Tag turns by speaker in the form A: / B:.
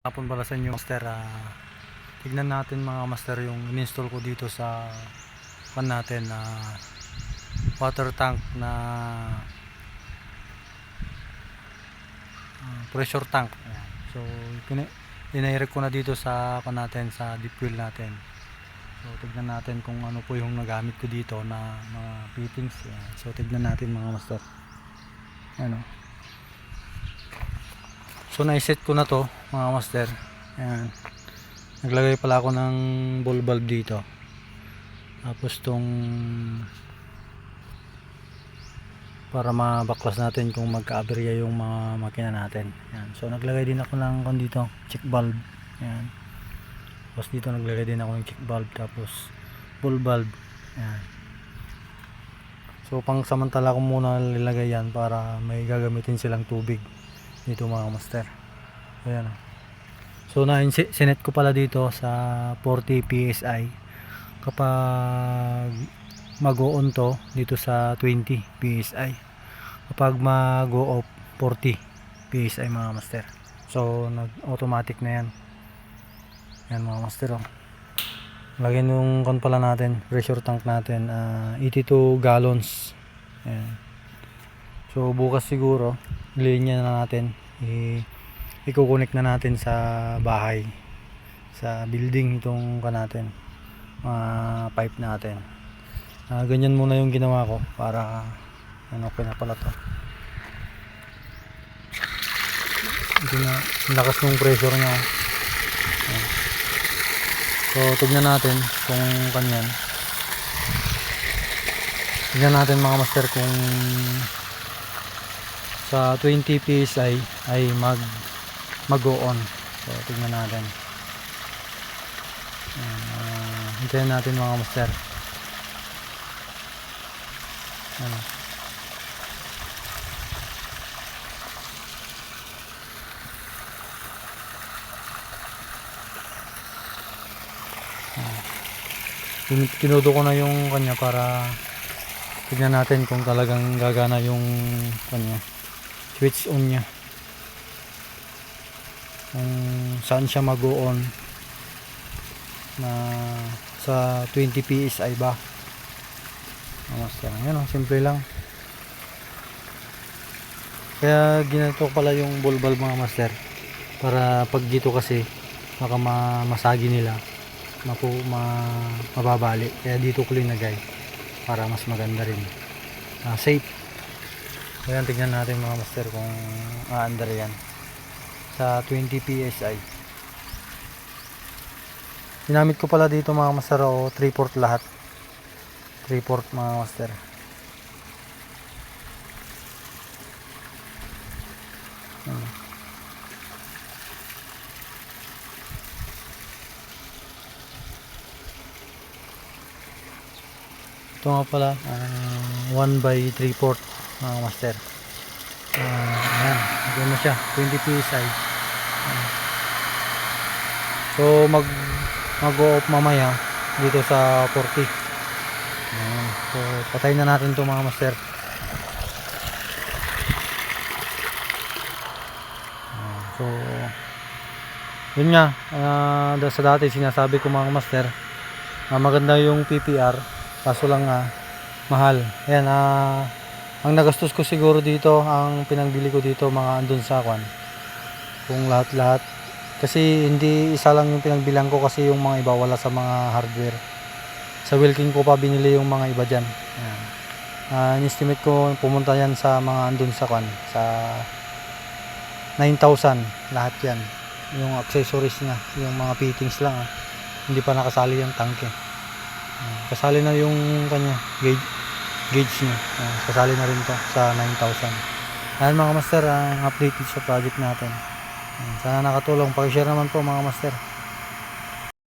A: Hapon pala sa inyo master, tignan natin mga master yung in-install ko dito sa pan natin na water tank na pressure tank. Ayan. So dinirect ko na dito sa pan natin, sa deep well natin. So tignan natin kung ano po yung nagamit ko dito na mga fittings. Ayan. So tignan natin mga master. Ayan o. So naiset ko na to mga master. Ayan. Naglagay pala ako ng ball valve dito. Tapos tong para mabaklas natin kung magka-aberya yung mga makina natin. Ayan. So naglagay din ako ng dito, check valve. Ayan. Tapos dito naglagay din ako ng check valve, tapos ball valve. Ayan. So pang samantala ko muna nilagay yan para may gagamitin silang tubig dito mga master. Ayan. So sinet ko pala dito sa 40 PSI. Kapag mag-on to dito sa 20 PSI. Kapag mag-off 40 PSI mga master. So nag-automatic na yan. Yan mga master. Oh. Lagyan yung kan pala natin, pressure tank natin, 82 gallons. Ayan. So bukas siguro linya na natin, i-connect na natin sa bahay, sa building itong kan natin, pipe natin. Ganyan muna yung ginawa ko para okay na pala to. Hindi na lakas ng pressure nya. So tignan natin kung kanyan. Tignan natin mga master kung sa 20 PSI ay mag-on. So tignan natin. Hintayin natin mga master. Ano? Tinudo ko na yung kanya para tignan natin kung talagang gagana yung kanya, switch on nya, kung saan siya mag-on na sa 20 PSI ba. Yan o, simple lang. Kaya ginagawa pala yung ball valve mga master, para pag dito kasi baka masagi nila, mababali. Kaya dito ko linagay para mas maganda rin, safe. Ayan, tignan natin mga master kung aandar yan sa 20 PSI. Ginamit ko pala dito mga master, 3/4 lahat, 3/4 mga master. Ito nga pala, 1/3/4 mga master. Ayan, gano'n na siya, 20 PSI. So mag-off mamaya dito sa 40. So patayin na natin to mga master. So yun nga, sa dati sinasabi ko mga master, maganda yung PPR, kaso lang mahal. Ayan, ang nagastos ko siguro dito, ang pinangbili ko dito mga andun sa kwan, kung lahat-lahat, kasi hindi isa lang yung pinagbilang ko, kasi yung mga iba wala sa mga hardware. Sa Wilking ko pa binili yung mga iba dyan. In-estimate ko pumunta yan sa mga andun sa kwan, sa 9,000 lahat yan, yung accessories nya, yung mga fittings lang, hindi pa nakasali yung tanke. Kasali na yung kanya gauge nya, kasali na rin to sa 9,000. Ayan mga master, ang update sa project natin. Sana nakatulong. Pag-share naman po mga master.